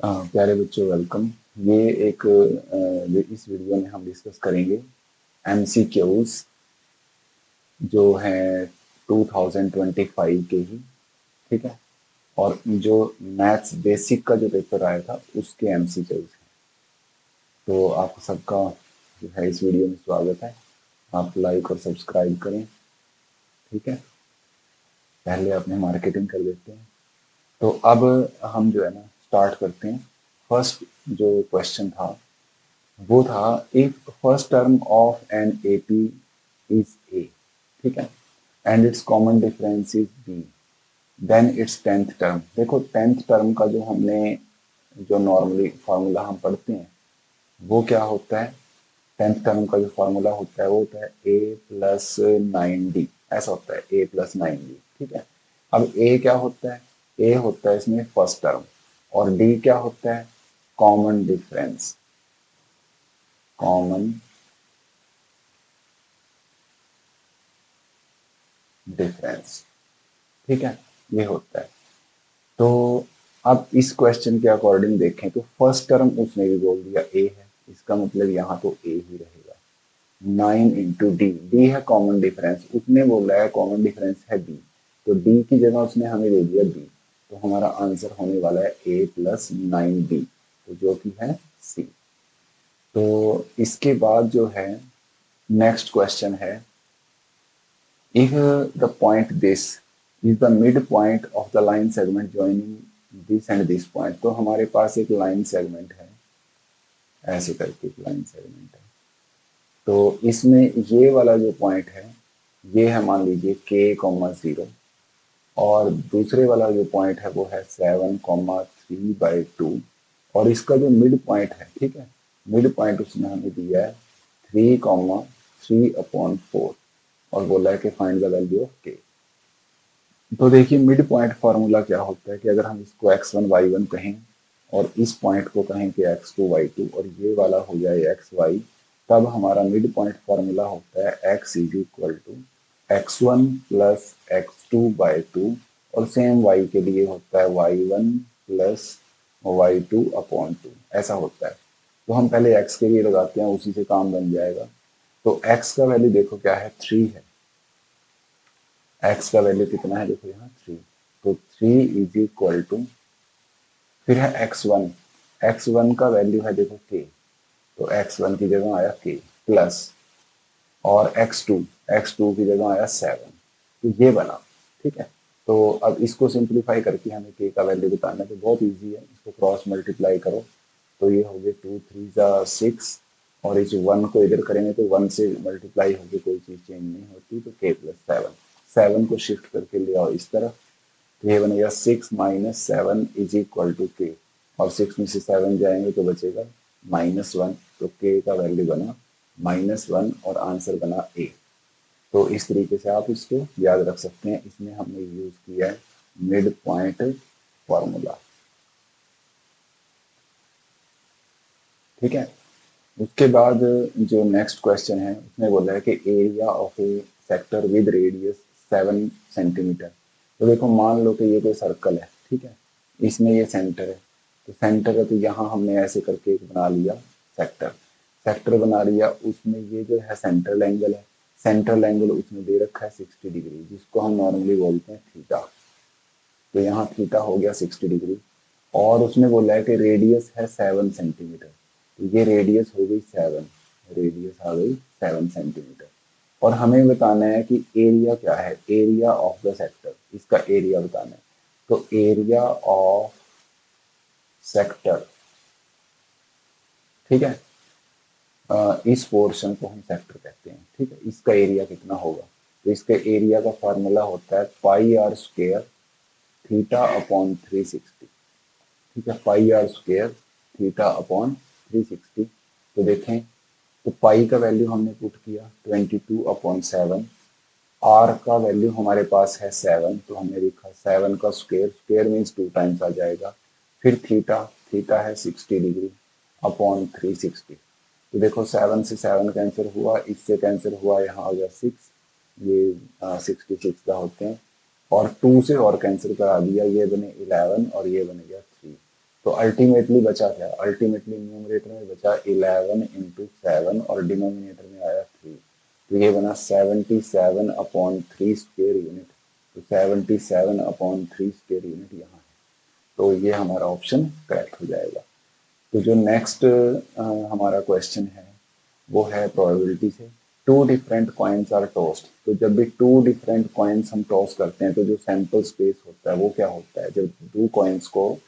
प्यारे बच्चों, वेलकम। ये एक इस वीडियो में हम डिस्कस करेंगे एमसीक्यूज जो हैं 2025 के ही। ठीक है। और जो मैथ्स बेसिक का जो पेपर आया था उसके एमसीक्यूज हैं। तो आप सबका जो है इस वीडियो में स्वागत है। आप लाइक और सब्सक्राइब करें। ठीक है। पहले अपने मार्केटिंग कर देते हैं। तो अब हम जो है ना स्टार्ट करते हैं। फर्स्ट जो क्वेश्चन था वो था, if first term of an AP is a, ठीक है, and its common difference is b, then its tenth term. देखो, टेंथ टर्म का जो हमने जो नॉर्मली फार्मूला हम पढ़ते हैं वो क्या होता है। टेंथ टर्म का जो फार्मूला होता है वो होता है ए प्लस 9d। ऐसा होता है, ए प्लस 9d। ठीक है। अब ए क्या होता है? ए होता है इसमें फर्स्ट टर्म, और डी क्या होता है? Common difference. Common difference. ठीक है, ये होता है। तो अब इस क्वेश्चन के अकॉर्डिंग देखें तो फर्स्ट टर्म उसने भी बोल दिया ए है, इसका मतलब यहाँ तो ए ही रहेगा। 9 इंटू डी, डी है कॉमन डिफरेंस, उसने बोला है कॉमन डिफरेंस है बी, तो डी की जगह उसने हमें दे दिया बी। तो हमारा आंसर होने वाला है ए प्लस 9b, तो जो कि है सी। तो इसके बाद जो है नेक्स्ट क्वेश्चन है, if the point this is the midpoint of the line segment joining this and this point, तो हमारे पास एक लाइन सेगमेंट है, ऐसे करके एक लाइन सेगमेंट है। तो इसमें ये वाला जो पॉइंट है ये है, मान लीजिए k, 0, और दूसरे वाला जो पॉइंट है वो है 7, 3/2, और इसका जो मिड पॉइंट है, ठीक है, मिड पॉइंट उसने हमें दिया है 3, 3/4, और बोला है कि फाइंड द वैल्यू ऑफ के। तो देखिए, मिड पॉइंट फार्मूला क्या होता है कि अगर हम इसको x1 y1 कहें और इस पॉइंट को कहें कि x2 y2, और ये वाला हो जाए xy, तब हमारा मिड पॉइंट फार्मूला होता है x is equal to x1 plus x2/2, और सेम y के लिए होता है y1 प्लस y2/2, ऐसा होता है। तो हम पहले x के लिए लगाते हैं, उसी से काम बन जाएगा। तो x का वैल्यू देखो क्या है, 3 है। x का वैल्यू कितना है, देखो यहाँ 3। तो 3 इज इक्वल टू, फिर है x1, x1 का वैल्यू है देखो k, तो x1 की जगह आया k प्लस, और x2, x2 की जगह आया 7, तो ये बना। ठीक है। तो अब इसको सिंप्लीफाई करके हमें k का वैल्यू बताना है, तो बहुत इजी है, इसको क्रॉस मल्टीप्लाई करो तो ये हो गए 2 3 6, और इस 1 को इधर करेंगे तो 1 से मल्टीप्लाई होकर कोई चीज चेंज नहीं होती, तो k प्लस 7, 7 को शिफ्ट करके ले आओ इस तरफ, तो ये बनेगा 6 - 7 इज इक्वल टू के, और 6 में से 7 जाएंगे तो बचेगा -1, तो के का वैल्यू बना -1, और आंसर बना ए। तो इस तरीके से आप इसको याद रख सकते हैं, इसमें हमने यूज किया है मिड पॉइंट फॉर्मूला। ठीक है। उसके बाद जो नेक्स्ट क्वेश्चन है उसने बोला है कि area of A sector with radius 7 centimetre. तो देखो, मान लो कि ये कोई सर्कल है, ठीक है, इसमें ये सेंटर है। तो सेंटर है, तो यहाँ हमने ऐसे करके एक बना लिया सेक्टर। सेक्टर बना लिया, उसमें ये जो है सेंट्रल एंगल है। सेंट्रल एंगल उसमें दे रखा है 60 डिग्री, जिसको हम नॉर्मली बोलते हैं थीटा। तो यहाँ थीटा हो गया 60 डिग्री, और उसने बोला है कि रेडियस है 7 सेंटीमीटर, तो ये रेडियस हो गई 7, रेडियस आ गई 7 सेंटीमीटर। और हमें बताना है कि एरिया क्या है, एरिया ऑफ द सेक्टर, इसका एरिया बताना है। तो एरिया ऑफ सेक्टर, ठीक है, इस पोर्शन को हम सेक्टर कहते हैं। ठीक है, इसका एरिया कितना होगा, तो इसके एरिया का फार्मूला होता है πr² θ/360। ठीक है, πr² θ/360। तो देखें, तो पाई का वैल्यू हमने पुट किया 22/7, आर का वैल्यू हमारे पास है 7, तो हमने लिखा 7 का स्क्वायर, स्क्वायर मीन्स 2 टाइम्स आ जाएगा। फिर थीटा, थीटा है 60 डिग्री/360। तो देखो, 7 से 7 कैंसिल हुआ, इससे कैंसिल हुआ, यहाँ आ गया 6, ये 66 का होते हैं, और 2 से और कैंसिल करा दिया, ये बने 11, और ये बन गया 3। तो अल्टीमेटली बचा क्या, अल्टीमेटली न्यूमरेटर में बचा 11 इंटू 7 और डिनोमिनेटर में आया 3, तो ये बना 77/3 स्क्वायर यूनिट। तो 77/3 स्क्वायर यूनिट यहाँ है, तो ये हमारा ऑप्शन करेक्ट हो जाएगा। तो जो नेक्स्ट हमारा क्वेश्चन है वो है प्रोबेबिलिटी से। Two different coins are tossed, तो जब भी टू डिफरेंट कॉइन्स हम टॉस करते हैं तो जो सैंपल स्पेस होता है वो क्या होता है, जब दो कॉइन्स को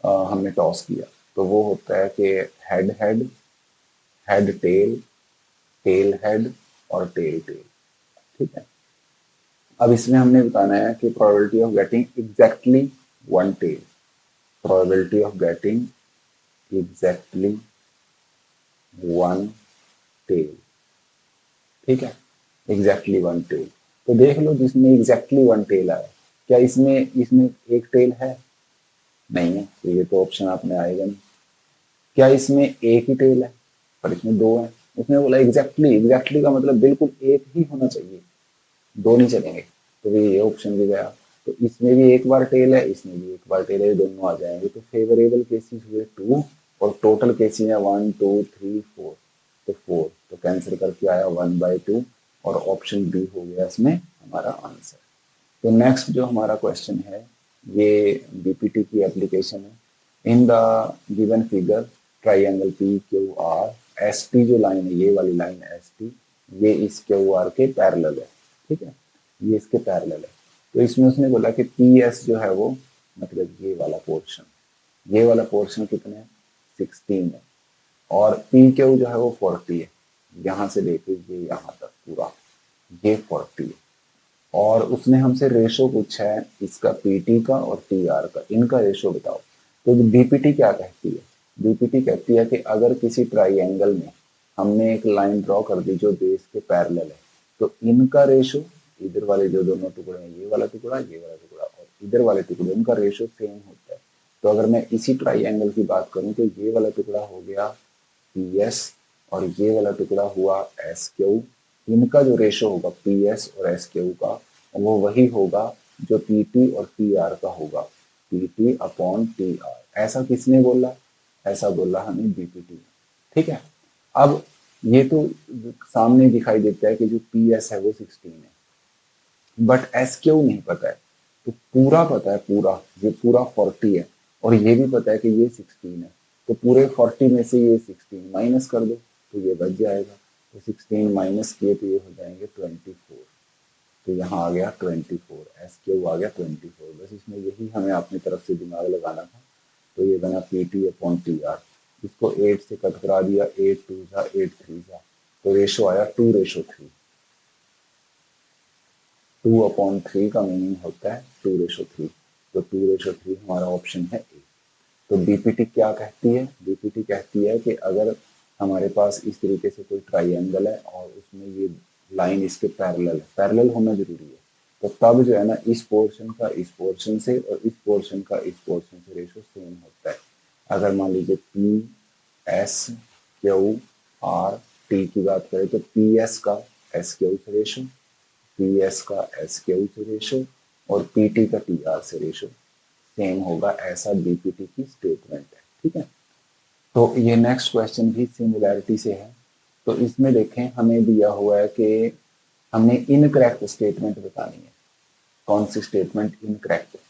हमने टॉस किया तो वो होता है कि head head, head tail, tail head और टेल टेल। ठीक है, अब इसमें हमने बताना है कि probability of getting exactly one tail, probability of getting exactly one tail. ठीक है, एग्जैक्टली वन टेल। तो देख लो जिसमें एग्जैक्टली वन टेल आया, क्या इसमें इसमें एक टेल है, नहीं है, तो ये तो ऑप्शन आपने आएगा नहीं। क्या इसमें एक ही टेल है, पर इसमें दो है। उसने बोला एग्जैक्टली, एग्जैक्टली का मतलब बिल्कुल एक ही होना चाहिए, दो नहीं चलेंगे, तो ये ऑप्शन भी गया। तो इसमें भी एक बार टेल है, इसमें भी एक बार टेल है, दोनों आ जाएंगे। तो फेवरेबल केसेस हुए 2 और टोटल केसेस है 1 2 3 4, तो 4, तो कैंसिल करके आया 1/2 और ऑप्शन बी हो गया इसमें हमारा आंसर। तो नेक्स्ट जो हमारा क्वेश्चन है ये बीपीटी की एप्लीकेशन है। In the given figure triangle P Q R, S T जो लाइन है, ये वाली लाइन एस टी, ये इस क्यू आर के पैरेलल है। ठीक है, ये इसके पैरेलल है। तो इसमें उसने बोला कि पी एस जो है वो, मतलब ये वाला पोर्शन, ये वाला पोर्शन कितने है, 16 है, और पी क्यू जो है वो 40 है, यहाँ से लेके ये यहाँ तक पूरा ये 40 है। और उसने हमसे रेशो पूछा है इसका पीटी का और टीआर का, इनका रेशो बताओ। तो बीपीटी क्या कहती है, बीपीटी कहती है कि अगर किसी ट्राइंगल में हमने एक लाइन ड्रॉ कर दी जो बेस के पैरेलल है, तो इनका रेशो, इधर वाले जो दोनों टुकड़े हैं, ये वाला टुकड़ा, ये वाला टुकड़ा और इधर वाले टुकड़े, उनका रेशो सेम होता है। तो अगर मैं इसी ट्राइंगल की बात करूं तो ये वाला टुकड़ा हो गया पी एस और ये वाला टुकड़ा हुआ एस क्यू। इनका जो रेशो होगा पी एस और एस क्यू का, वो वही होगा जो पी टी और टी आर का होगा, P T upon T R. ऐसा किसने बोला, ऐसा बोला हमें बीपीटी। ठीक है, अब ये तो सामने दिखाई देता है कि जो पी एस है वो 16 है, बट एस क्यू नहीं पता है। तो पूरा पता है, पूरा ये पूरा 40 है, और ये भी पता है कि ये 16 है। तो पूरे 40 में से ये 16 माइनस कर दो तो ये बच जाएगा। तो 16 माइनस किए तो ये हो जाएंगे 24। तो यहाँ आ गया 24, एस क्यू आ गया 24। बस इसमें यही हमें अपनी तरफ से दिमाग लगाना था। तो ये बना P T upon T R, इसको 8 से कट करा दिया, 8 2 जा 8 3 जा, तो रेशो आया 2:3। 2/3 का मीनिंग होता है 2:3, तो 2:3 हमारा ऑप्शन है ए। तो बीपीटी क्या कहती है, बीपीटी कहती है कि अगर हमारे पास इस तरीके से कोई ट्राइंगल है और उसमें ये लाइन इसके पैरेलल है, पैरेलल होना जरूरी है, तो तब जो है ना इस पोर्शन का इस पोर्शन से और इस पोर्शन का इस पोर्शन से रेशो सेम होता है। अगर मान लीजिए P S Q R T की बात करें तो पी एस का एस क्यू से रेशो, पी एस का एस क्यू से रेशो और पी टी का टी आर से रेशो सेम होगा, ऐसा बीपीटी की स्टेटमेंट है। ठीक है, तो ये नेक्स्ट क्वेश्चन भी सिमिलैरिटी से है। तो इसमें देखें हमें दिया हुआ है कि हमने इनकरेक्ट स्टेटमेंट बतानी है। कौन सी स्टेटमेंट इनकरेक्ट है,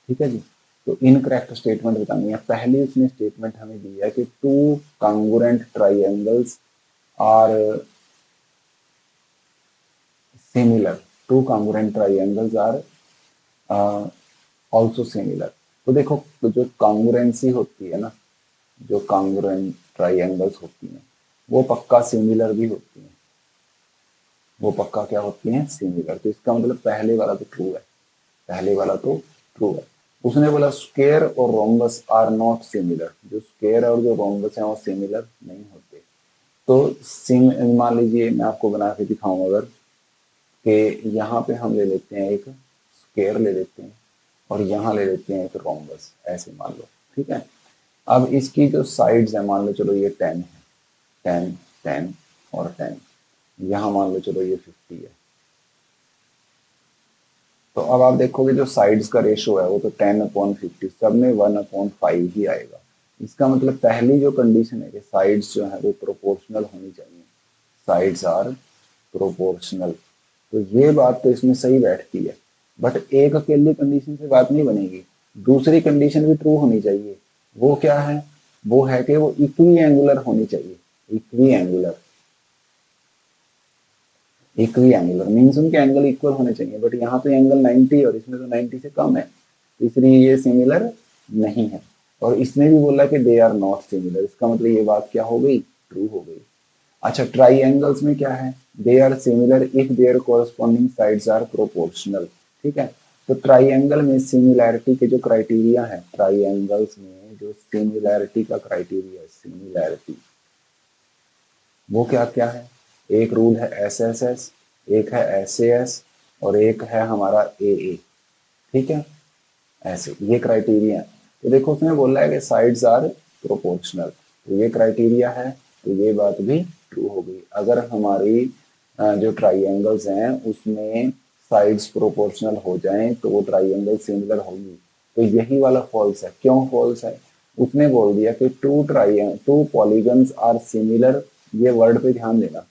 ठीक है जी। तो इनकरेक्ट स्टेटमेंट बतानी है। पहली उसने स्टेटमेंट हमें दी है कि two congruent triangles are similar, two congruent triangles are also similar. तो देखो तो जो कॉन्ग्रुएंसी होती है ना, जो कॉन्ग्रुएंट ट्राइएंगल्स होती हैं वो पक्का सिमिलर भी होती हैं, वो पक्का क्या होती हैं, सिमिलर। तो इसका मतलब पहले वाला तो ट्रू है, पहले वाला तो ट्रू है। उसने बोला स्क्वायर और रोम्बस आर नॉट सिमिलर, जो स्क्वायर और जो रोम्बस है वो सिमिलर नहीं होते। तो मान लीजिए मैं आपको बना के दिखाऊं अगर, कि यहाँ पे हम ले लेते हैं एक स्क्वायर ले लेते हैं और यहाँ ले लेते हैं एक रोम्बस, ऐसे मान लो। ठीक है, अब इसकी जो साइड्स है, मान लो चलो ये 10 है, 10 10 और 10, यहाँ मान लो चलो ये 50 है। तो अब आप देखोगे जो साइड्स का रेशो है वो तो 10/50, सब में 1/5 ही आएगा। इसका मतलब पहली जो कंडीशन है कि साइड्स जो है वो प्रोपोर्शनल होनी चाहिए, साइड्स आर प्रोपोर्शनल। तो ये बात तो इसमें सही बैठती है, बट एक अकेली कंडीशन से बात नहीं बनेगी, दूसरी कंडीशन भी ट्रू होनी चाहिए। वो क्या है? वो है कि वो इक्वी एंगुलर होनी चाहिए। Equi angular, equi angular means उनके एंगल इक्वल होने चाहिए, बट यहाँ तो एंगल 90 और इसमें तो 90 से कम है, इसलिए ये सिमिलर नहीं है। और इसने भी बोला कि दे आर नॉट सिमिलर, इसका मतलब ये बात क्या हो गई? ट्रू हो गई। अच्छा, ट्राइएंगल्स में क्या है? They are similar if their corresponding sides are proportional. ठीक है, तो ट्राइएंगल में सिमिलैरिटी के जो क्राइटेरिया है, ट्राइएंगल्स में जो सिमिलैरिटी का क्राइटेरिया है, सिमिलैरिटी, वो क्या क्या है? एक रूल है एस एस एस, एक है एस ए एस, और एक है हमारा ए ए। ठीक है, ऐसे ये क्राइटेरिया है। तो देखो उसने बोला है कि साइड्स आर प्रोपोर्शनल, तो ये क्राइटेरिया है, तो ये बात भी ट्रू हो गई। अगर हमारी जो ट्राइएंगल्स हैं उसमें साइड्स प्रोपोर्शनल हो जाएं तो वो ट्राइएंगल सिमिलर होगी। तो यही वाला फॉल्स है। क्यों फॉल्स है? उसने बोल दिया कि टू पॉलीगन्स आर सिमिलर, ये वर्ड पे ध्यान देना,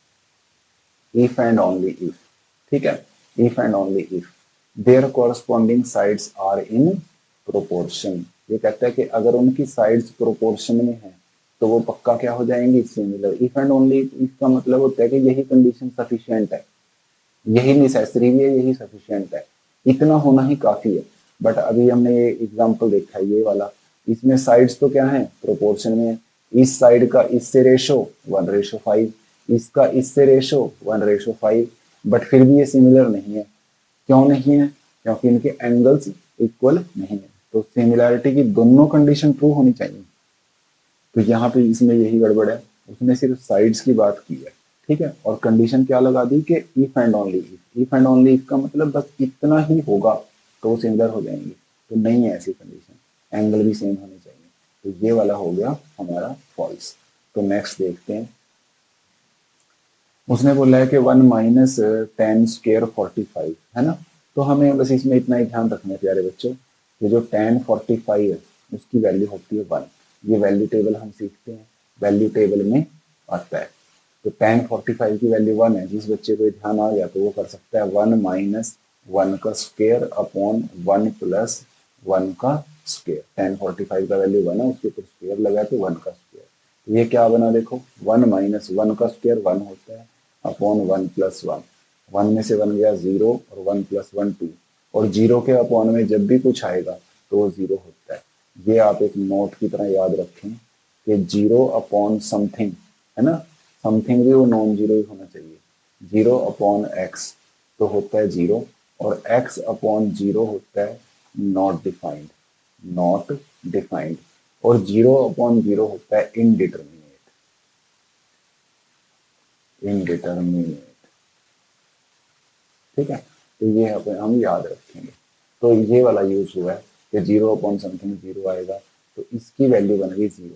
इफ एंड ओनली इफ। ठीक है, if and only if their corresponding sides are in proportion. ये कहता है कि अगर उनकी साइड्स प्रोपोर्शन में है तो वो पक्का क्या हो जाएंगी? Similar. If and only if का मतलब होता है कि यही कंडीशन सफिशिएंट है, यही नेसेसरी भी है, यही सफिशिएंट है, इतना होना ही काफी है। बट अभी हमने ये एग्जांपल देखा है ये वाला, इसमें साइड्स तो क्या है? प्रोपोर्शन में है। इस साइड का इससे रेशो 1:5, इसका इससे रेशो 1:5, बट फिर भी ये सिमिलर नहीं है। क्यों नहीं है? क्योंकि इनके एंगल्स इक्वल नहीं है। तो सिमिलैरिटी की दोनों कंडीशन ट्रू होनी चाहिए। तो यहाँ पे इसमें यही गड़बड़ है, उसने सिर्फ साइड्स की बात की है। ठीक है, और कंडीशन क्या लगा दी कि if and only if. If and only if का मतलब बस इतना ही होगा तो वो सिमिलर हो जाएंगे, तो नहीं है ऐसी कंडीशन, एंगल भी सेम होने चाहिए। तो ये वाला हो गया हमारा फॉल्स। तो नेक्स्ट देखते हैं। उसने बोला है कि 1 - 10 स्क्वायर 45 है ना। तो हमें बस इसमें इतना ही ध्यान रखना है प्यारे बच्चों, कि जो tan 45 है उसकी वैल्यू होती है 1। ये वैल्यू टेबल हम सीखते हैं, वैल्यू टेबल में आता है। तो tan 45 की वैल्यू 1 है। जिस बच्चे को ध्यान आ गया तो वो कर सकता है 1 - 1 का स्क्वायर अपॉन 1 + 1 का स्क्वायर। tan 45 का वैल्यू 1 है, उसके ऊपर स्क्वायर लगा तो 1 का स्क्वायर। तो ये क्या बना देखो, 1 - 1 का स्क्वायर 1 होता है अपॉन 1 + 1। 1 में से 1 गया 0 और 1 + 1 2, और 0 के अपॉन में जब भी कुछ आएगा तो वो 0 होता है। ये आप एक नोट की तरह याद रखें कि 0 अपॉन समथिंग है ना, समथिंग भी वो नॉन जीरो ही होना चाहिए। 0 अपॉन एक्स तो होता है 0, और x अपॉन 0 होता है नॉट डिफाइंड, नॉट डिफाइंड, और 0 अपॉन 0 होता है इनडिटर्मिनेट, इनडिटर्मिनेट। ठीक है, तो ये हम याद रखेंगे। तो ये वाला यूज हुआ है कि 0 अपॉन समथिंग 0 आएगा, तो इसकी वैल्यू बन गई 0।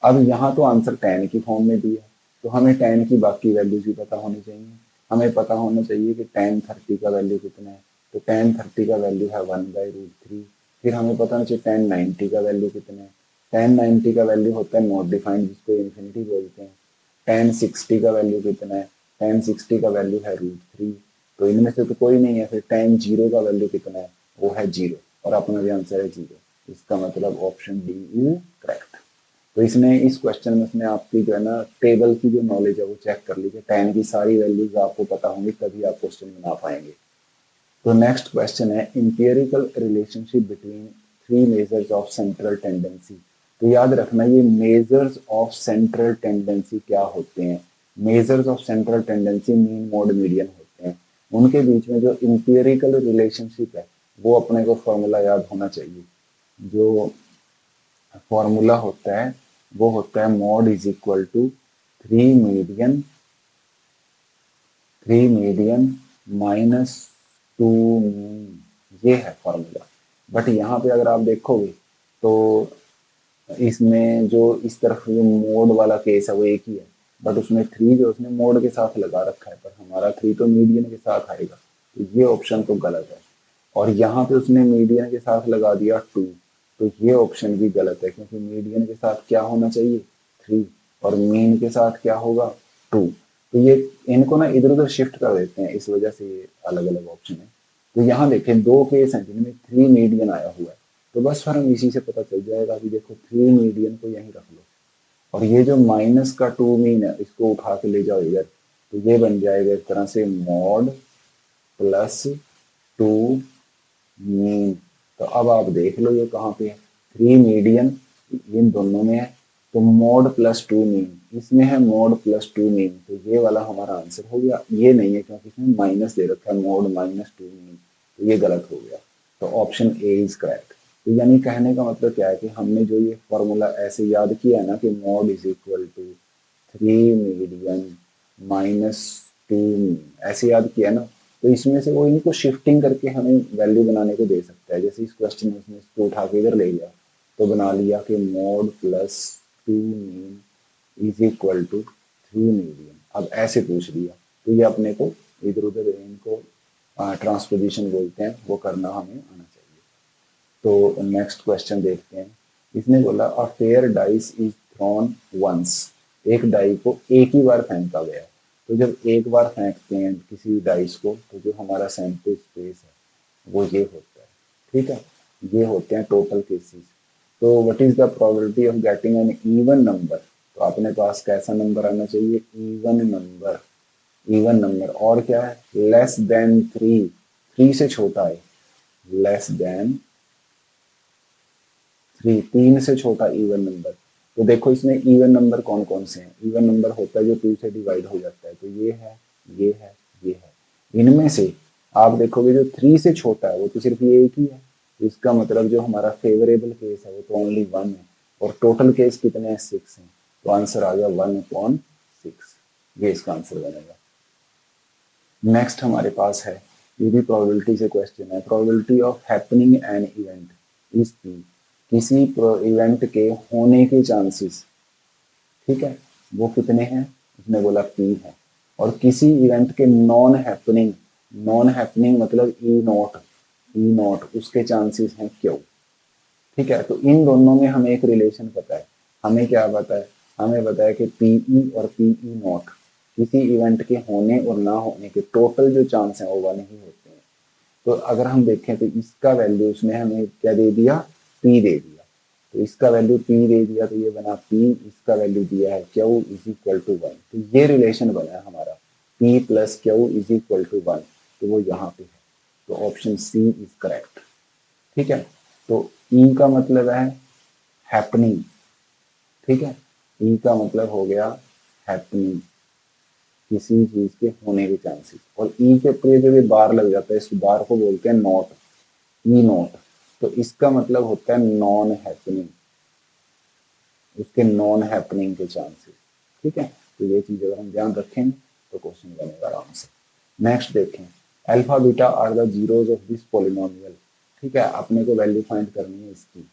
अब यहाँ तो आंसर tan की फॉर्म में दिया, तो हमें tan की बाकी वैल्यूज भी पता होनी चाहिए। हमें पता होना चाहिए कि tan 30 का वैल्यू कितना है, तो tan 30 का वैल्यू है 1/√3। फिर हमें पता होना चाहिए tan 90 का वैल्यू कितना है। tan 90 का वैल्यू होता है नॉट डिफाइंड, जिसको इन्फिनिटी बोलते हैं। tan 60 का वैल्यू कितना है? tan 60 का वैल्यू है √3। तो इनमें से तो कोई नहीं है। फिर tan 0 का वैल्यू कितना है? वो है 0, और अपना भी आंसर है 0। इसका मतलब ऑप्शन डी इज करेक्ट। तो इसने इस क्वेश्चन में उसने आपकी जो है ना टेबल की जो नॉलेज है वो चेक कर लीजिए, tan की सारी वैल्यूज आपको पता होंगी तभी आप क्वेश्चन बना पाएंगे। तो नेक्स्ट क्वेश्चन है empirical relationship between three measures of central tendency. तो याद रखना ये मेजर्स ऑफ सेंट्रल टेंडेंसी क्या होते हैं? Measures of central tendency mean mode median होते हैं। उनके बीच में जो इंपिरिकल रिलेशनशिप है वो अपने को फॉर्मूला याद होना चाहिए। जो फॉर्मूला होता है वो होता है mode is equal to three median, -2 mean, ये है फॉर्मूला। बट यहाँ पे अगर आप देखोगे तो इसमें जो इस तरफ जो मोड वाला केस है वो एक ही है, बट उसमें 3 जो उसने मोड के साथ लगा रखा है, पर हमारा 3 तो मीडियन के साथ आएगा, तो ये ऑप्शन तो गलत है। और यहाँ पे उसने मीडियन के साथ लगा दिया 2, तो ये ऑप्शन भी गलत है क्योंकि मीडियन के साथ क्या होना चाहिए 3 और मीन के साथ क्या होगा 2। तो ये इनको ना इधर उधर शिफ्ट कर देते हैं, इस वजह से ये अलग अलग ऑप्शन है। तो यहाँ देखें दो केस हैं जिनमें 3 मीडियन आया हुआ है, तो बस फिर हम इसी से पता चल जाएगा। अभी देखो 3 मीडियन को यहीं रख लो और ये जो माइनस का 2 मीन है इसको उठा के ले जाओ इधर, तो ये बन जाएगा एक तरह से मॉड प्लस 2 मीन। तो अब आप देख लो ये कहाँ पे है, 3 मीडियन इन दोनों में है, तो मॉड प्लस 2 मीन इसमें है, मॉड प्लस 2 मीन, तो ये वाला हमारा आंसर हो गया। ये नहीं है क्योंकि इसमें माइनस दे रखा है, मॉड माइनस 2 मीन, तो ये गलत हो गया। तो ऑप्शन ए इज करेक्ट। तो यानी कहने का मतलब क्या है कि हमने जो ये फॉर्मूला ऐसे याद किया है ना कि mode is equal to 3 median minus 2 mean, ऐसे याद किया ना, तो इसमें से वो इनको शिफ्टिंग करके हमें वैल्यू बनाने को दे सकता है। जैसे इस क्वेश्चन में उसने इसको उठा के इधर ले लिया, तो बना लिया कि mode plus 2 mean is equal to 3 median. अब ऐसे पूछ लिया तो ये अपने को इधर उधर इनको ट्रांसपोजिशन बोलते हैं, वो करना हमें आना चाहिए। तो नेक्स्ट क्वेश्चन देखते हैं। इसने बोला a fair dice is thrown once, एक डाई को एक ही बार फेंका गया। तो जब एक बार फेंकते हैं किसी डाइस को तो जो हमारा सैंपल स्पेस है वो ये होता है, ठीक है, ये होते हैं टोटल केसेस। तो what is the probability of getting an even number, तो अपने पास कैसा नंबर आना चाहिए, इवन नंबर, इवन नंबर, और क्या है लेस देन 3, 3 से छोटा है, लेस देन 3, 3 से छोटा इवन नंबर। तो देखो इसमें इवन नंबर कौन कौन से हैं, इवन नंबर होता है जो 2 से डिवाइड हो जाता है, तो ये है, ये है, ये है। इनमें से आप देखोगे जो 3 से छोटा है वो तो सिर्फ ये एक ही है, तो इसका मतलब जो हमारा फेवरेबल केस है वो तो ओनली 1 है, और टोटल केस कितने हैं 6 हैं, तो आंसर आ गया 1/6, ये इसका आंसर बनेगा। नेक्स्ट हमारे पास है, ये भी प्रोबेबिलिटी से क्वेश्चन है, probability of happening an event is P, किसी इवेंट के होने के चांसेस, ठीक है, वो कितने हैं, उसने बोला पी है। और किसी इवेंट के नॉन हैपनिंग, नॉन हैपनिंग मतलब ई नॉट, ई नॉट उसके चांसेस हैं क्यू, ठीक है। तो इन दोनों में हमें एक रिलेशन पता है, हमें क्या पता है, हमें पता है कि पीई और पीई नॉट किसी इवेंट के होने और ना होने के टोटल जो चांस है वो 1 ही होते हैं। तो अगर हम देखें तो इसका वैल्यू उसने हमें क्या दे दिया, पी दे दिया, तो इसका वैल्यू पी दे दिया, तो ये बना पी, इसका वैल्यू दिया है क्यू इज इक्वल टू 1, तो ये रिलेशन बना है हमारा p plus q is equal to 1, तो वो यहाँ पे है, तो ऑप्शन सी इज करेक्ट, ठीक है। तो ई का मतलब है हैपनिंग, ठीक है, ई का मतलब हो गया हैपनिंग, किसी चीज के होने के चांसेस, और ई के ऊपर जब ये बार लग जाता है इस बार को बोलते हैं नॉट, ई नॉट, तो इसका मतलब होता है नॉन हैपनिंग, उसके नॉन हैपनिंग के चांसेस, ठीक है। तो ये चीज अगर हम ध्यान रखें तो क्वेश्चन बनेगा आराम से। नेक्स्ट देखें, alpha beta are the zeros of this polynomial, ठीक है, अपने को वैल्यू फाइंड करनी है इसकी।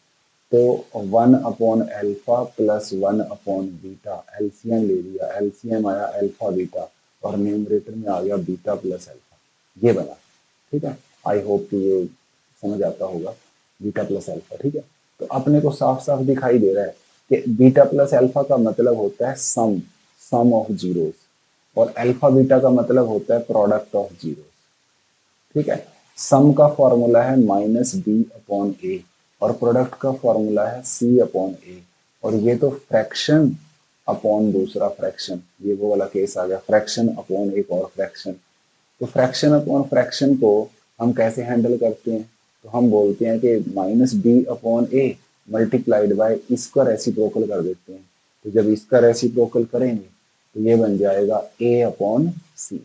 तो 1/अल्फा प्लस 1/बीटा, एलसीएम ले लिया, एलसीएम आया अल्फा बीटा और न्यूमरेटर में आ गया बीटा प्लस अल्फा, ये बना, ठीक है। आई होप कि ये समझ आता होगा, बीटा प्लस अल्फा, ठीक है। तो अपने को साफ साफ दिखाई दे रहा है कि बीटा प्लस अल्फा का मतलब होता है सम, सम ऑफ जीरोस, और अल्फा बीटा का मतलब होता है प्रोडक्ट ऑफ जीरोस, ठीक है। सम का फॉर्मूला है -b/a और प्रोडक्ट का फॉर्मूला है c/a, और ये तो फ्रैक्शन अपॉन दूसरा फ्रैक्शन, ये वो वाला केस आ गया, फ्रैक्शन अपॉन एक और फ्रैक्शन। तो फ्रैक्शन अपॉन फ्रैक्शन को हम कैसे हैंडल करते हैं, तो हम बोलते हैं कि -b/a मल्टीप्लाइड बाय इसका रेसिप्रोकल कर देते हैं, तो जब इसका रेसिप्रोकल करेंगे तो ये बन जाएगा a/c,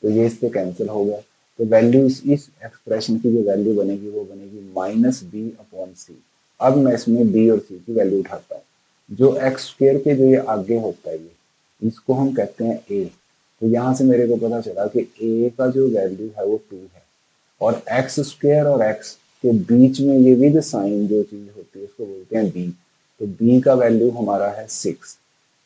तो ये इससे कैंसिल हो गया। तो वैल्यू इस एक्सप्रेशन की जो वैल्यू बनेगी वो बनेगी -b/c। अब मैं इसमें b और c की वैल्यू उठाता हूँ, जो एक्स स्क्वायर के जो ये आगे होता है ये, इसको हम कहते हैं a, तो यहाँ से मेरे को पता चला कि a का जो वैल्यू है वो 2 है, और एक्स स्क्वायर और एक्स के बीच में ये विद साइन जो चीज होती है उसको बोलते हैं b, तो b का वैल्यू हमारा है 6,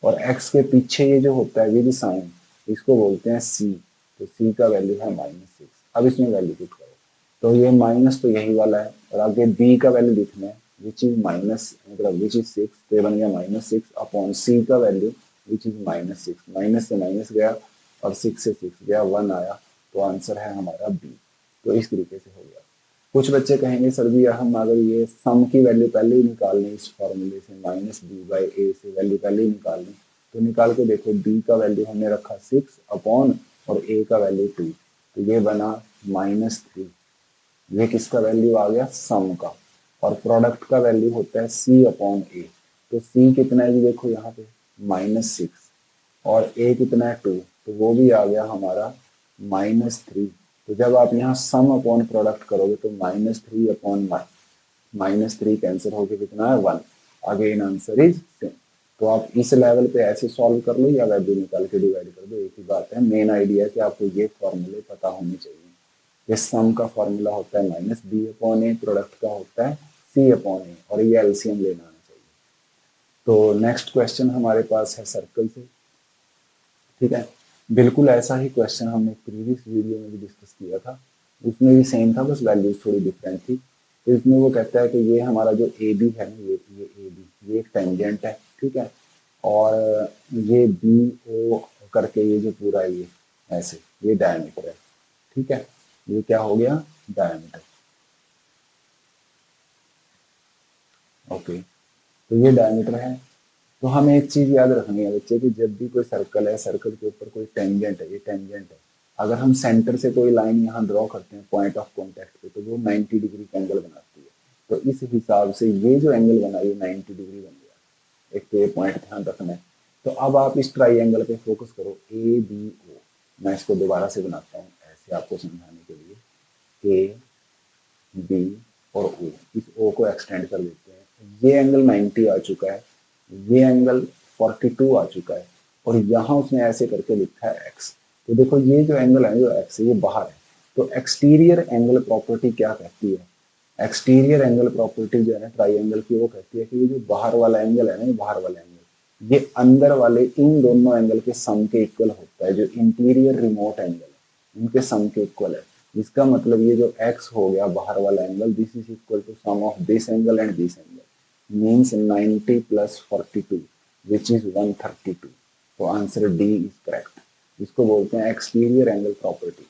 और x के पीछे ये जो होता है विद साइन इसको बोलते हैं c, तो c का वैल्यू है -6। अब इसमें वैल्यू पुट करो, तो ये माइनस तो यही वाला है, और आगे बी का वैल्यू लिखना है विच इज माइनस, मतलब विच इज 6, तो ये बन गया -6 अपॉन सी का वैल्यू विच इज -6, माइनस से माइनस गया और 6 से 6 गया, 1 आया, तो आंसर है हमारा बी। तो इस तरीके से हो गया। कुछ बच्चे कहेंगे सर जी हम अगर ये सम की वैल्यू पहले ही निकाल लें इस फॉर्मूले से, -b/a से वैल्यू पहले ही निकाल लें, तो निकाल के देखो b का वैल्यू हमने रखा 6 अपॉन और a का वैल्यू 2, तो ये बना -3। ये किसका वैल्यू आ गया, सम का, और प्रोडक्ट का वैल्यू होता है c अपॉन a। तो c कितना है जी, देखो यहाँ पे -6 और a कितना है 2, तो वो भी आ गया हमारा -3। तो जब आप यहाँ सम अपॉन प्रोडक्ट करोगे तो -3 अपॉन -3 कैंसिल होकर कितना है 1, अगेन आंसर इज सेम। तो आप इस लेवल पे ऐसे सॉल्व कर लो या वैल्यू निकाल के डिवाइड कर दो, एक ही बात है। मेन आइडिया है कि आपको ये फॉर्मूले पता होने चाहिए। ये सम का फॉर्मूला होता है -b अपॉन ए, प्रोडक्ट का होता है c अपॉन ए, और ये एलसीएम लेना आना चाहिए। तो नेक्स्ट क्वेश्चन हमारे पास है सर्कल से, ठीक है। बिल्कुल ऐसा ही क्वेश्चन हमने प्रीवियस वीडियो में भी डिस्कस किया था, उसमें भी सेम था, बस वैल्यूज थोड़ी डिफरेंट थी। तो इसमें वो कहता है कि ये हमारा जो ए बी है ना, ये ए बी, ये एक टेंजेंट है, ठीक है, और ये बी ओ करके ये जो पूरा ये ऐसे ये डायमीटर है, ठीक है। ये क्या हो गया, डायमीटर। ओके, तो ये डायमीटर है। तो हमें एक चीज याद रखनी है बच्चे कि जब भी कोई सर्कल है, सर्कल के ऊपर कोई टेंजेंट है, ये टेंजेंट है, अगर हम सेंटर से कोई लाइन यहाँ ड्रॉ करते हैं पॉइंट ऑफ कॉन्टेक्ट पे, तो वो 90 डिग्री का एंगल बनाती है। तो इस हिसाब से ये जो एंगल बना ये 90 डिग्री बन गया। एक तो ये पॉइंट ध्यान रखना है। तो अब आप इस ट्राइंगल पे फोकस करो, ए बी ओ। मैं इसको दोबारा से बनाता हूँ ऐसे आपको समझाने के लिए, ए बी और ओ, इस ओ को एक्सटेंड कर देते हैं। ये एंगल 90 आ चुका है, ये एंगल 42 आ चुका है, और यहाँ उसने ऐसे करके लिखा है एक्स। तो देखो ये जो एंगल है, जो एक्स है, ये बाहर है। तो एक्सटीरियर एंगल प्रॉपर्टी क्या कहती है, एक्सटीरियर एंगल प्रॉपर्टी जो है ना ट्राइंगल की, वो कहती है कि ये जो बाहर वाला एंगल है ना, ये बाहर वाला एंगल, ये अंदर वाले इन दोनों एंगल के सम के इक्वल होता है। जो इंटीरियर रिमोट एंगल है इनके सम के इक्वल है। इसका मतलब ये जो x हो गया बाहर वाला angle, this is equal to sum of this angle and this angle, means 90 plus 42 which is 132। तो आंसर डी इज करेक्ट। इसको बोलते हैं एक्सटीरियर एंगल प्रॉपर्टी,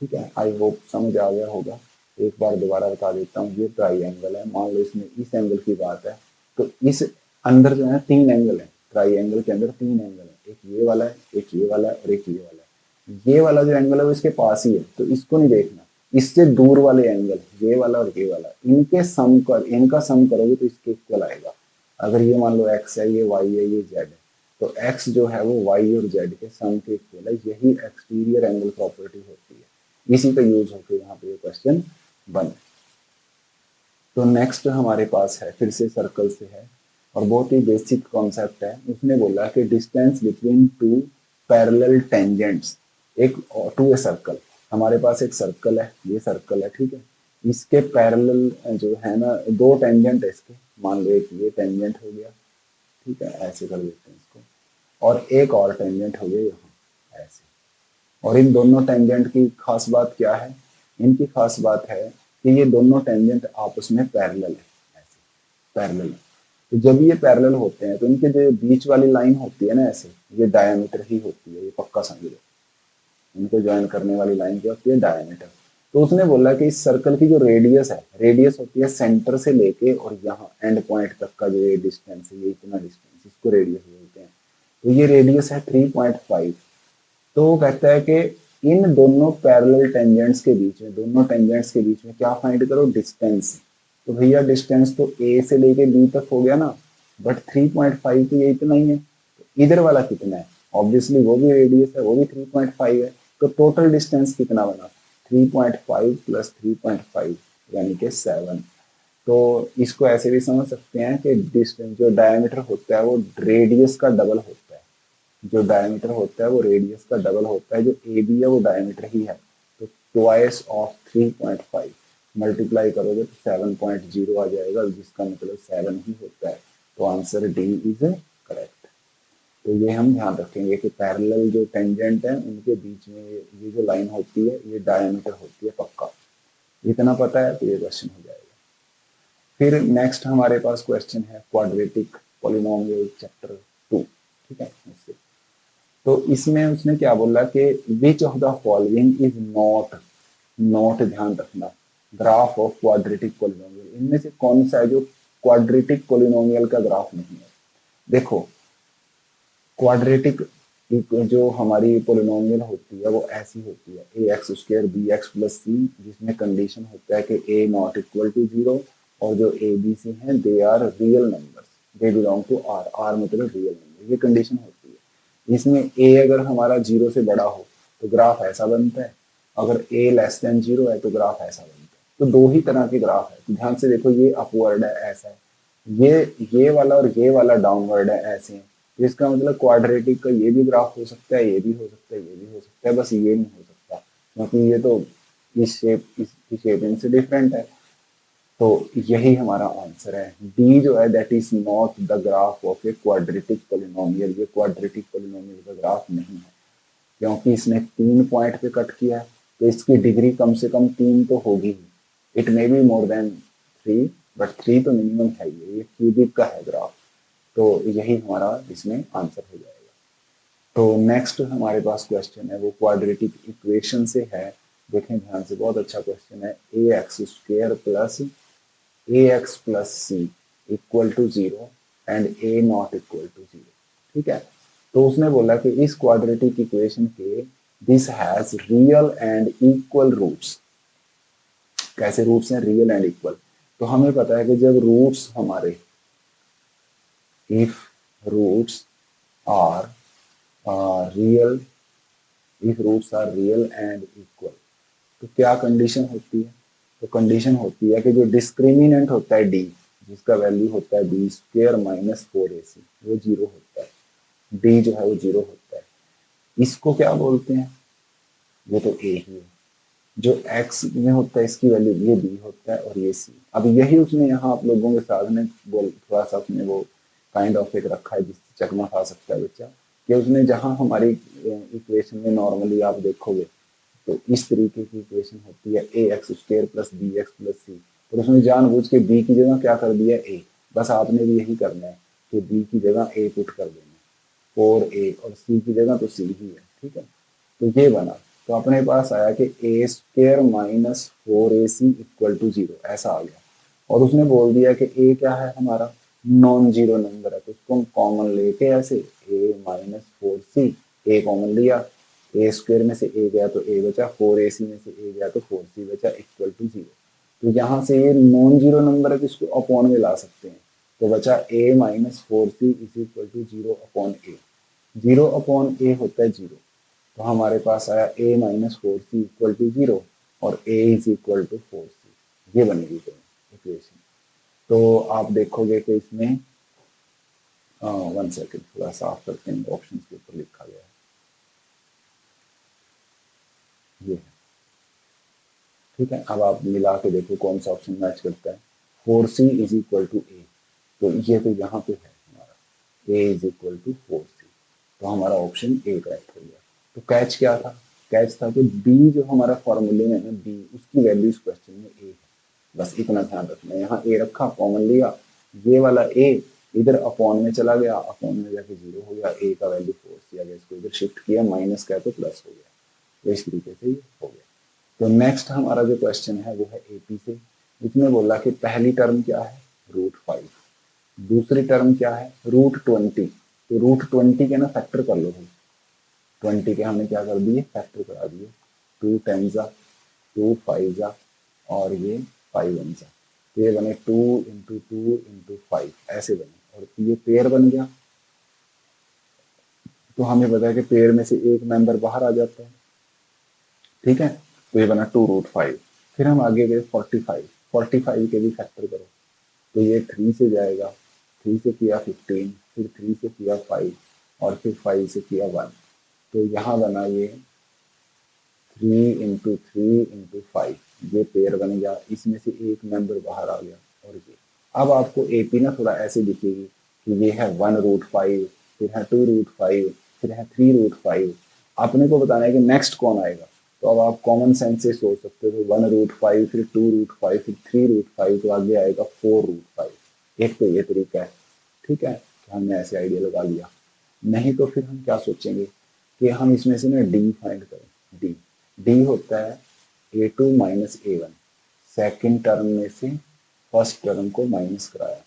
ठीक है। आई होप समझ आ गया होगा। एक बार दोबारा बता देता हूँ, ये ट्राइंगल है, मान लो इसमें इस एंगल की बात है, तो इस अंदर जो है 3 एंगल है, ट्राइंगल के अंदर 3 एंगल है, एक ये वाला है, एक ये वाला है और एक ये वाला है। ये वाला जो एंगल है वो इसके पास ही है, तो इसको नहीं देखना। इससे दूर वाले एंगल, ये वाला और ये वाला, इनके सम कर, इनका सम करोगे तो इसके इक्वल आएगा। अगर ये मान लो एक्स है, ये वाई है, ये जेड है, तो एक्स जो है वो वाई और जेड के सम के इक्वल है। यही एक्सटीरियर एंगल प्रॉपर्टी होती है। इसी का यूज होकर यहाँ पे ये क्वेश्चन बने। तो नेक्स्ट हमारे पास है, फिर से सर्कल से है, और बहुत ही बेसिक कॉन्सेप्ट है। उसने बोला कि distance between two parallel tangents, एक टू ए सर्कल। हमारे पास एक सर्कल है, ये सर्कल है, ठीक है। इसके पैरेलल जो है ना, दो टेंजेंट है इसके, मान लो एक ये टेंजेंट हो गया, ठीक है, ऐसे कर देते हैं इसको, और एक और टेंजेंट हो गया यहाँ ऐसे। और इन दोनों टेंजेंट की खास बात क्या है, इनकी खास बात है कि ये दोनों टेंजेंट आपस में पैरेलल है, ऐसे पैरेलल। तो जब ये पैरेलल होते हैं तो इनके जो बीच वाली लाइन होती है ना ऐसे, ये डायमीटर ही होती है, ये पक्का समझ लो। इनको ज्वाइन करने वाली लाइन क्या होती है, डायमीटर। तो उसने बोला कि इस सर्कल की जो रेडियस है, रेडियस होती है सेंटर से लेके और यहाँ एंड पॉइंट तक का जो ये डिस्टेंस है, ये इतना डिस्टेंस, इसको रेडियस बोलते हैं। तो ये रेडियस है 3.5। तो वो कहता है कि इन दोनों पैरेलल टेंजेंट्स के बीच में, दोनों टेंजेंट्स के बीच में क्या फाइंड करो, डिस्टेंस। तो भैया डिस्टेंस तो ए से लेके बी तक हो गया ना, बट 3.5 तो ये इतना ही है। तो इधर वाला कितना है, ऑब्वियसली वो भी रेडियस है, वो भी 3.5 है। तो टोटल डिस्टेंस कितना बना, 3.5 प्लस 3.5 यानी कि 7। तो इसको ऐसे भी समझ सकते हैं कि डिस्टेंस जो डायमीटर होता है वो रेडियस का डबल होता है। जो डायमीटर होता है वो रेडियस का डबल होता है। जो ए बी है वो डायमीटर ही है। तो ट्वाइस ऑफ 3.5 मल्टीप्लाई करोगे तो 7.0 आ जाएगा, जिसका मतलब 7 ही होता है। तो आंसर डी इज करेक्ट। तो ये हम ध्यान रखेंगे कि पैरेलल जो टेंजेंट है उनके बीच में ये जो लाइन होती है ये डायमीटर होती है पक्का। इतना पता है तो ये क्वेश्चन हो जाएगा। फिर नेक्स्ट हमारे पास क्वेश्चन है क्वाड्रेटिक पॉलिनोमियल चैप्टर 2, ठीक है उससे। तो इसमें उसने क्या बोला कि which of the following is not, note ध्यान रखना, ग्राफ ऑफ क्वाड्रेटिक पॉलिनोमियल, इनमें से कौन सा है जो क्वाड्रेटिक पॉलिनोमियल का ग्राफ नहीं है। देखो क्वाड्रेटिक जो हमारी पॉलिनोमियल होती है वो ऐसी होती है a x square b x plus c, जिसमें कंडीशन होता है कि a not equal to zero, और जो ए बी सी हैं they are real numbers, they belong to R, R मतलब रियल नंबर, ये कंडीशन होती है। इसमें ए अगर हमारा जीरो से बड़ा हो तो ग्राफ ऐसा बनता है, अगर ए लेस देन जीरो है तो ग्राफ ऐसा बनता है। तो दो ही तरह के ग्राफ है, तो ध्यान से देखो, ये अपवर्ड है ऐसा है, ये वाला और ये वाला डाउनवर्ड है ऐसे हैं। इसका मतलब क्वाड्रेटिक का ये भी ग्राफ हो सकता है, ये भी हो सकता है, ये भी हो सकता है, बस ये नहीं हो सकता क्योंकि ये तो इस शेप, इसकी शेप इनसे डिफरेंट है। तो यही हमारा आंसर है, डी जो है that is not the graph of a quadratic polynomial, ये क्वाड्रेटिक पॉलिनोमियल का ग्राफ नहीं है, क्योंकि इसने 3 पॉइंट पे कट किया है, तो इसकी डिग्री कम से कम 3 तो होगी ही। It may be more than 3, but 3 तो मिनिमम है, ये क्यूबिक का है ग्राफ। तो यही हमारा इसमें आंसर हो जाएगा। तो नेक्स्ट हमारे पास क्वेश्चन है वो क्वाड्रेटिक इक्वेशन से है। देखें ध्यान से, बहुत अच्छा क्वेश्चन है। A x square plus a x plus c equal to zero and a not equal to zero, ठीक है। तो उसने बोला कि इस क्वाड्रेटिक इक्वेशन के this has real and equal roots. कैसे रूट्स हैं? Real and equal. तो हमें पता है कि जब रूट्स हमारे, if roots are real, if roots are real and equal, तो क्या कंडीशन होती है? तो कंडीशन होती है कि जो डिस्क्रिमिनेंट होता है डी, जिसका वैल्यू होता है बी स्क्र माइनस 4ac, वो जीरो होता है। डी जो है वो जीरो होता है। इसको क्या बोलते हैं? वो तो ए ही है। जो एक्स में होता है इसकी वैल्यू ये बी होता है और ये सी। अब यही उसने यहाँ आप लोगों के सामने बोल, थोड़ा सा अपने वो काइंड ऑफ एक रखा है जिससे चकमा खा सकता है बच्चा, कि उसने जहाँ हमारी इक्वेशन में नॉर्मली आप देखोगे तो इस तरीके की इक्वेशन होती है a x square plus b x plus c, और उसने जानबूझ के बी की जगह क्या कर दिया? ए। बस आपने भी यही करना है कि बी की जगह ए पुट कर देना, 4a, और सी की जगह तो सी ही है, ठीक है। तो ये बना, तो अपने पास आया कि a square minus 4ac equal to zero, ऐसा आ गया। और उसने बोल दिया कि ए क्या है हमारा? नॉन जीरो नंबर है, तो उसको हम कॉमन लेके ऐसे ए माइनस 4c, ए कॉमन लिया, ए स्क्र में से ए गया तो ए बचा, 4ac में से ए गया तो 4c बचा, इक्वल टू जीरो। तो यहाँ से ये नॉन जीरो नंबर है तो इसको अपॉन में ला सकते हैं, तो बचा a minus 4c is equal to zero upon a. Zero upon a होता है जीरो, तो हमारे पास आया a minus 4c equal to zero और a is equal to 4c, ये बनेगी इक्वेशन। तो आप देखोगे कि इसमें 1 सेकेंड थोड़ा साफ करते हैं, ऑप्शन के ऊपर लिखा गया है ये, ठीक है। अब आप मिला के देखो कौन सा ऑप्शन मैच करता है। 4c इज इक्वल टू ए, तो ये तो यहाँ पे है हमारा, ए इज इक्वल टू 4c, तो हमारा ऑप्शन ए करेक्ट हो गया। तो कैच क्या था? कैच था कि बी जो हमारा फॉर्मूले में है बी, उसकी वैल्यू इस क्वेश्चन में ए है, बस इतना ध्यान रखना। यहाँ ए रखा, कॉमन लिया, ये वाला ए इधर अपॉन में चला गया, अपॉन में जाके जीरो हो गया, ए का वैल्यू 4c आ गया, इसको इधर शिफ्ट किया, माइनस का तो प्लस हो गया, तो इस तरीके से ये हो गया। तो नेक्स्ट हमारा जो क्वेश्चन है वो है एपी से। इसमें बोला कि पहली टर्म क्या है? √5। दूसरी टर्म क्या है? √20। तो √20 के ना फैक्टर कर लो भाई, 20 के हमने क्या कर दिए? फैक्टर करा दिए, 2 10 जा, 2 5 जा, और ये 5 1 जा, तो ये बने 2 इंटू 2 इंटू 5, ऐसे बने, और ये पेयर बन गया। तो हमें पता है कि पेयर में से एक मेंबर बाहर आ जाता है, ठीक है। तो ये बना 2√5। फिर हम आगे गए 45, 45 के भी फैक्टर करो, तो ये 3 से जाएगा, 3 से किया 15, फिर 3 से किया 5, और फिर 5 से किया 1, तो यहाँ बना ये 3 इंटू 3 इंटू 5, ये पेयर बन गया, इसमें से एक मेंबर बाहर आ गया, और ये अब आपको एपी ना थोड़ा ऐसे दिखेगी कि ये है 1√5, फिर है 2√5, फिर है 3√5। अपने को बताना है कि नेक्स्ट कौन आएगा, तो अब आप कॉमन सेंस से सोच सकते हो 1√5 फिर 2√5 फिर 3√5 तो आगे आएगा 4√5। एक तो ये तरीका है, ठीक है, कि हमने ऐसे आइडिया लगा लिया। नहीं तो फिर हम क्या सोचेंगे कि हम इसमें से ना डी फाइंड करें। डी डी होता है a2 minus a1, second term में से फर्स्ट टर्म को माइनस कराया।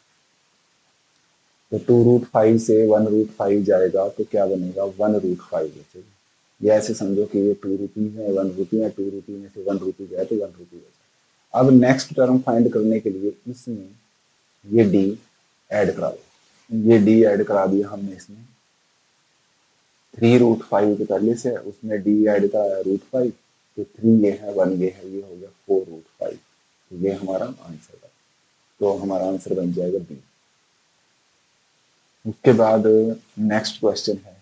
तो 2√5 से 1√5 जाएगा तो क्या बनेगा 1√5 बचेगा। ये ऐसे समझो कि ये 2 रुपीज है 1 रुपी है, 2 रुपी में से 1 रुपी गया तो 1 रुपी बचा। अब नेक्स्ट टर्म फाइंड करने के लिए इसमें ये डी ऐड करा दो। ये डी ऐड करा दिया हमने इसमें 3√5 के पहले से, उसमें डी ऐड कराया √5, तो 3 ये है 1 ये है, ये हो गया 4√5। तो ये हमारा आंसर है। तो हमारा आंसर बन जाएगा बी। उसके बाद नेक्स्ट क्वेश्चन है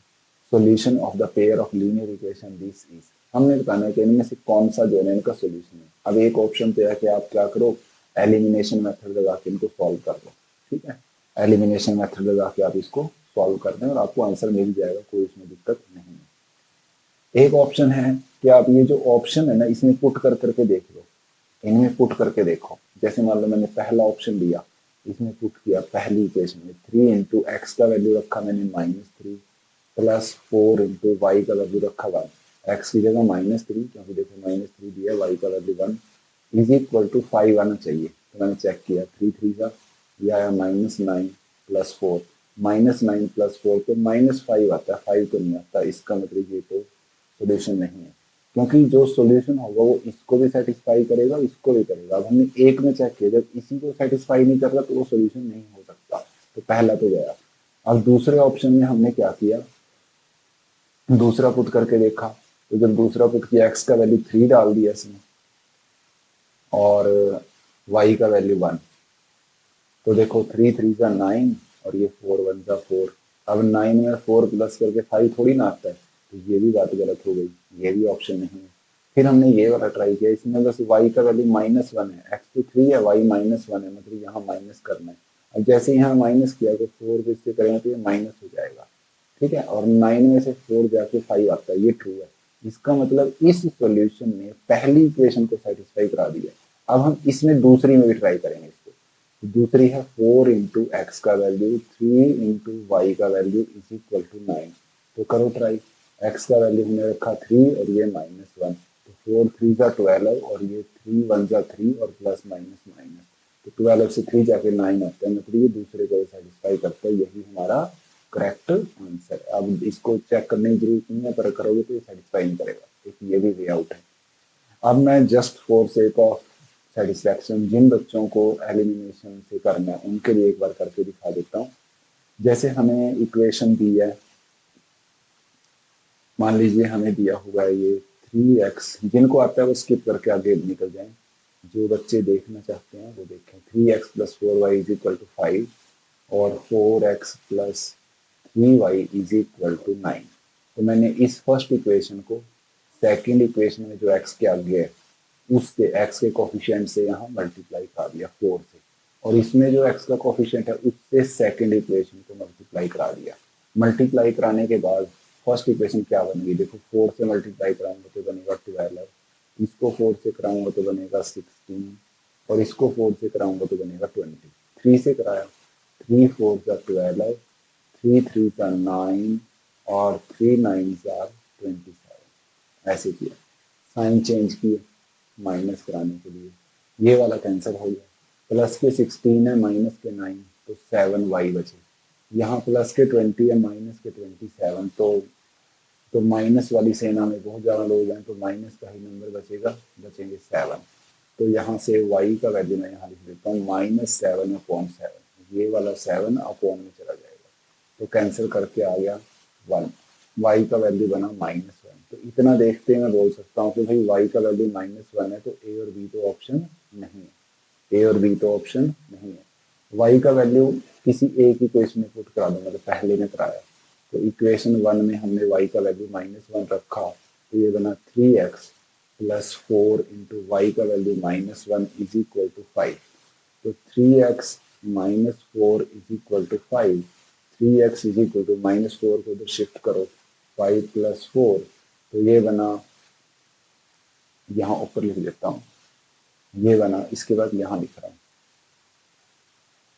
solution of the pair of linear equation this is. हमने बताना है कि इनमें से कौन सा जो है इनका सॉल्यूशन है। अब एक ऑप्शन पे है कि आप क्या करो, एलिमिनेशन मेथड लगा के इनको सॉल्व कर लो, ठीक है। एलिमिनेशन मेथड लगा के आप इसको सॉल्व कर दें और आपको आंसर मिल जाएगा, कोई इसमें दिक्कत नहीं है। एक ऑप्शन है कि आप ये जो ऑप्शन है ना इसमें पुट कर करके देख लो, इनमें पुट करके देखो। जैसे मान लो मैंने पहला ऑप्शन लिया, इसमें पुट किया पहली इक्वेशन में 3 इंटू एक्स का वैल्यू रखा मैंने -3 प्लस 4 इंटू वाई का वैल्यू रखा 1, एक्स की जगह -3 क्योंकि देखो -3 दिया, वाई का वैल्यू 1 इज इक्वल टू 5 आना चाहिए। तो मैंने चेक किया 3 3 का ये आया -9 प्लस 4, -9 प्लस 4 तो -5 आता है, 5 तो नहीं आता। इसका मतलब ये तो सोल्यूशन नहीं है, क्योंकि जो सॉल्यूशन होगा वो इसको भी सेटिस्फाई करेगा, इसको भी करेगा। अब हमने एक में चेक किया, जब इसी को सेटिस्फाई नहीं कर रहा तो वो सॉल्यूशन नहीं हो सकता। तो पहला तो गया। अब दूसरे ऑप्शन में हमने क्या किया, दूसरा पुट करके देखा। तो जब दूसरा पुट किया एक्स का वैल्यू 3 डाल दिया इसमें और वाई का वैल्यू 1, तो देखो 3 3 का 9 और ये 4 1 का 4। अब 9 में 4 प्लस करके 5 थोड़ी ना आता है, तो ये भी बात गलत हो गई, ये भी ऑप्शन नहीं है। फिर हमने ये वाला ट्राई किया, इसमें बस y का वैल्यू -1 है, x तो 3 है, y -1 है, मतलब यहाँ माइनस करना है। अब जैसे यहाँ माइनस किया तो 4 को इससे करेंगे तो ये माइनस हो जाएगा, ठीक है। और 9 में से 4 जाके 5 आता है, ये ट्रू है। इसका मतलब इस सॉल्यूशन ने पहली इक्वेशन को सेटिस्फाई करा दिया। अब हम इसमें दूसरी में भी ट्राई करेंगे इसको। दूसरी है 4 इंटू एक्स का वैल्यू 3 इंटू वाई का वैल्यू इज इक्वल टू 9। तो करो ट्राई। एक्स का वैल्यू हमने रखा 3 और ये -1, तो 4 3 का 12 और ये 3 1 का 3 और प्लस माइनस माइनस, तो 12 से 3 जाके 9 आता है, मतलब ये दूसरे को सेटिस्फाई करता है। यही हमारा करेक्ट आंसर है। अब इसको चेक करने की जरूरत नहीं है, पर करोगे तो ये सेटिस्फाई नहीं करेगा, क्योंकि ये भी वे आउट है। अब मैं just for sake of satisfaction जिन बच्चों को एलिमिनेशन से करना है उनके लिए एक बार करके दिखा देता हूँ। जैसे हमें इक्वेशन दी है, मान लीजिए हमें दिया हुआ है ये 3x, जिनको आता है वो स्किप करके आगे निकल जाएं, जो बच्चे देखना चाहते हैं वो देखें। 3x plus 4y is equal to 5 और 4x plus 3y is equal to 9। तो मैंने इस फर्स्ट इक्वेशन को सेकंड इक्वेशन में जो x के आगे है उसके x के कोफिशिएंट से यहाँ मल्टीप्लाई करा दिया 4 से, और इसमें जो x का कोफिशिएंट है उससे सेकंड इक्वेशन को मल्टीप्लाई करा दिया। मल्टीप्लाई कराने के बाद फर्स्ट इक्वेशन क्या बनेगी, देखो 4 से मल्टीप्लाई कराऊंगा तो बनेगा 12, इसको 4 से कराऊंगा तो बनेगा 16 और इसको 4 से कराऊंगा तो बनेगा 20। 3 से कराया 3 4 का 12, 3 3 का 9 और 3 9 का 27। ऐसे किया, साइन चेंज किए माइनस कराने के लिए, ये वाला कैंसिल हो गया। प्लस के 16 है माइनस के 9 तो 7y बचे। यहाँ प्लस के 20 है माइनस के 27, तो माइनस वाली सेना में बहुत ज़्यादा लोग हैं, तो माइनस का ही नंबर बचेगा, बचेंगे 7। तो यहाँ से y का वैल्यू मैं यहाँ लिख देता हूँ -7/7, ये वाला 7 अपॉन में चला जाएगा, तो कैंसिल करके आ गया 1। y का वैल्यू बना -1। तो इतना देखते मैं बोल सकता हूँ कि भाई y का वैल्यू -1 है, तो a और b तो ऑप्शन नहीं है, a और b तो ऑप्शन नहीं है। y का वैल्यू किसी एक इक्वेशन में पुट करा दो, मतलब पहले में कराया, तो इक्वेशन 1 में हमने y का वैल्यू -1 रखा, तो ये बना 3x प्लस 4 इंटू वाई का वैल्यू -1 इज इक्वल टू 5। तो 3x minus 4 is equal to 5, 3x is equal to -4 को इधर शिफ्ट करो, 5 प्लस 4, तो ये बना यहाँ ऊपर लिख देता हूँ, ये बना, इसके बाद यहाँ लिख रहा हूँ,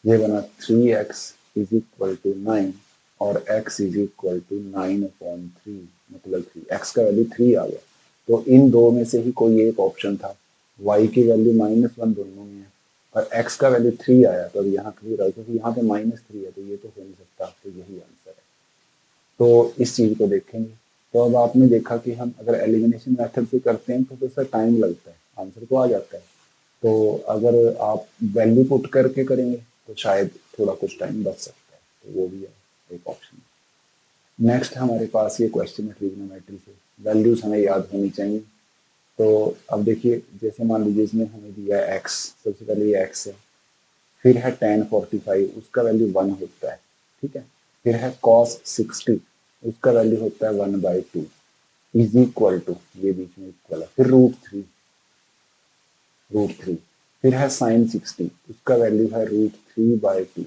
ये बना 3x इज इक्वल टू 9 और x इज इक्वल टू 9/3, मतलब 3 x का वैल्यू 3 आ गया। तो इन दो में से ही कोई एक ऑप्शन था, y की वैल्यू -1 दोनों में है, और x का वैल्यू 3 आया, तो अब यहाँ क्लियर है क्योंकि यहाँ पे -3 है, तो ये तो हो नहीं सकता, तो यही आंसर है। तो इस चीज को देखेंगे। तो अब आपने देखा कि हम अगर एलिमिनेशन मेथड से करते हैं तो थोड़ा टाइम लगता है, आंसर तो आ जाता है। तो अगर आप वैल्यू पुट करके करेंगे तो शायद थोड़ा कुछ टाइम बच सकता है, तो वो भी है एक ऑप्शन। नेक्स्ट हमारे पास ये क्वेश्चन है ट्रिग्नोमेट्री से, वैल्यूज हमें याद होनी चाहिए। तो अब देखिए, जैसे मान लीजिए इसमें हमें दिया है एक्स, सबसे पहले ये एक्स है, फिर है tan45, उसका वैल्यू 1 होता है, ठीक है। फिर है cos60, उसका वैल्यू होता है 1/2, इज इक्वल टू, ये बीच में इक्वल है, फिर √3, फिर है sin60, उसका वैल्यू है √3/2,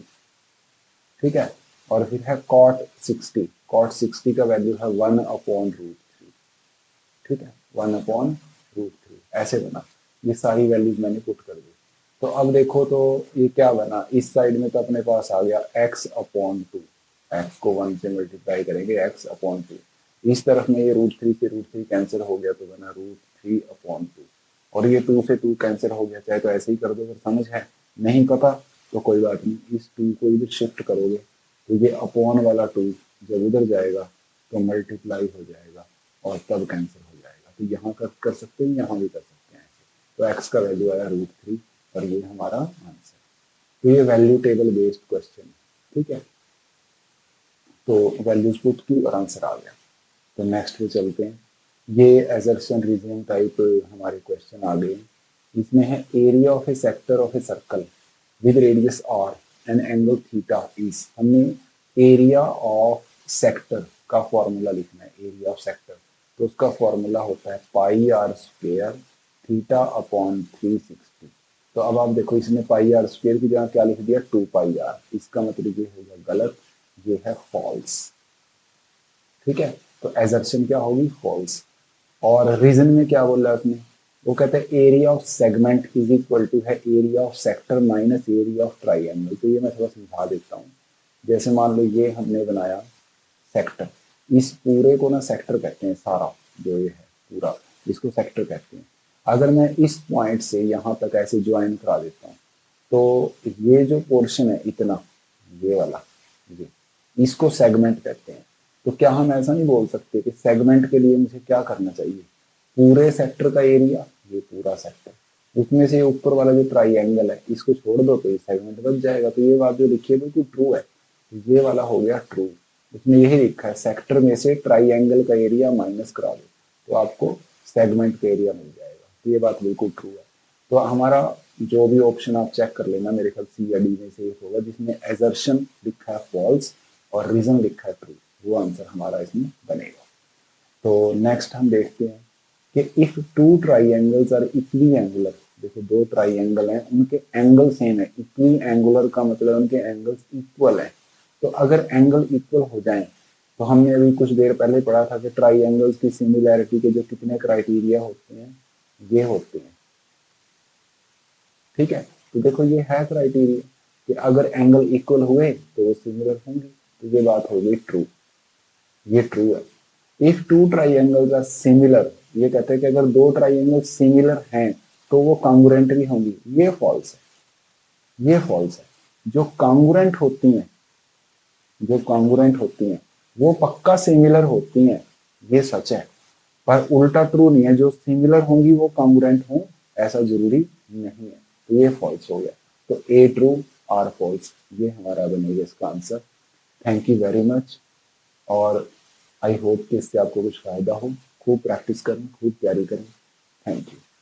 ठीक है। और फिर है cot60 का वैल्यू है 1/√3, ठीक है, 1/√3, ऐसे बना। ये सारी वैल्यूज मैंने पुट कर दी। तो अब देखो तो ये क्या बना, इस साइड में तो अपने पास आ गया x/2, x को 1 से मल्टीप्लाई करेंगे, x/2, इस तरफ में ये √3 से √3 कैंसिल हो गया, तो बना √3/2, और ये 2 से 2 कैंसिल हो गया, चाहे तो ऐसे ही कर दो, अगर समझ है नहीं पता तो कोई बात नहीं, इस 2 को इधर शिफ्ट करोगे तो ये अपॉन वाला 2 जब उधर जाएगा तो मल्टीप्लाई हो जाएगा और तब कैंसिल हो जाएगा। तो यहाँ कर सकते हैं, यहाँ भी कर सकते हैं ऐसे। तो x का वैल्यू आया √3 और ये हमारा आंसर। तो ये वैल्यू टेबल बेस्ड क्वेश्चन है, ठीक है। तो वैल्यूज पुट की और आंसर आ गया। तो नेक्स्ट पे चलते हैं। ये असर्शन रीजनिंग टाइप हमारे क्वेश्चन आ गए। इसमें है area of A sector of a circle with radius r and angle theta is, हमने एरिया ऑफ सेक्टर का फॉर्मूला लिखना है, एरिया ऑफ सेक्टर, तो उसका फॉर्मूला होता है πr² θ/360। तो अब आप देखो, इसने πr² की जगह क्या लिख दिया, 2πr, इसका मतलब ये होगा गलत, ये है फॉल्स, ठीक है। तो एजर्शन क्या होगी, फॉल्स। और रीजन में क्या बोला उसने, वो कहते हैं area of segment is equal to है area of sector minus area of triangle. तो ये मैं थोड़ा समझा देता हूँ। जैसे मान लो ये हमने बनाया सेक्टर, इस पूरे को ना सेक्टर कहते हैं, सारा जो ये है पूरा, इसको सेक्टर कहते हैं। अगर मैं इस पॉइंट से यहाँ तक ऐसे ज्वाइन करा देता हूँ, तो ये जो पोर्शन है इतना, ये वाला, ये, इसको सेगमेंट कहते हैं। तो क्या हम ऐसा नहीं बोल सकते कि सेगमेंट के लिए मुझे क्या करना चाहिए, पूरे सेक्टर का एरिया, ये पूरा सेक्टर, उसमें से ऊपर वाला जो ट्राइएंगल है इसको छोड़ दो तो ये सेगमेंट बच जाएगा। तो ये बात जो लिखी है बिल्कुल ट्रू है, ये वाला हो गया ट्रू। उसमें यही लिखा है सेक्टर में से ट्राइएंगल का एरिया माइनस करा दो तो आपको सेगमेंट का एरिया मिल जाएगा। तो ये बात बिल्कुल ट्रू है। तो हमारा जो भी ऑप्शन आप चेक कर लेना, मेरे ख्याल सी या डी में से एक होगा जिसमें एजर्शन लिखा है फॉल्स और रीजन लिखा है ट्रू, वो आंसर हमारा इसमें बनेगा। तो नेक्स्ट हम देखते हैं कि if two triangles are equally angular, देखो दो ट्राइएंगल हैं, उनके एंगल सेम है, इक्वली एंगुलर का मतलब उनके एंगल्स इक्वल है। तो अगर एंगल इक्वल हो जाए, तो हमने अभी कुछ देर पहले पढ़ा था कि ट्राइएंगल्स की सिमिलैरिटी के जो कितने क्राइटेरिया होते हैं, ये होते हैं, ठीक है। तो देखो ये है क्राइटेरिया कि अगर एंगल इक्वल हुए तो वो सिमिलर होंगे, तो ये बात हो गई ट्रू, ये ट्रू है। If two triangles are similar, ये कहते हैं कि अगर दो ट्राइएंगल सिमिलर हैं तो वो कॉन्ग्रुएंट भी होंगी, ये फॉल्स है, ये फॉल्स है। जो कॉन्ग्रुएंट होती हैं, जो कॉन्ग्रुएंट होती हैं वो पक्का सिमिलर होती हैं, ये सच है। पर उल्टा ट्रू नहीं है, जो सिमिलर होंगी वो कॉन्ग्रुएंट हों ऐसा जरूरी नहीं है। तो ये फॉल्स हो गया। तो ए ट्रू आर फॉल्स, ये हमारा बनेगा इसका answer. Thank you very much, और आई होप कि इससे आपको कुछ फायदा हो। खूब प्रैक्टिस करें, खूब तैयारी करें। Thank you.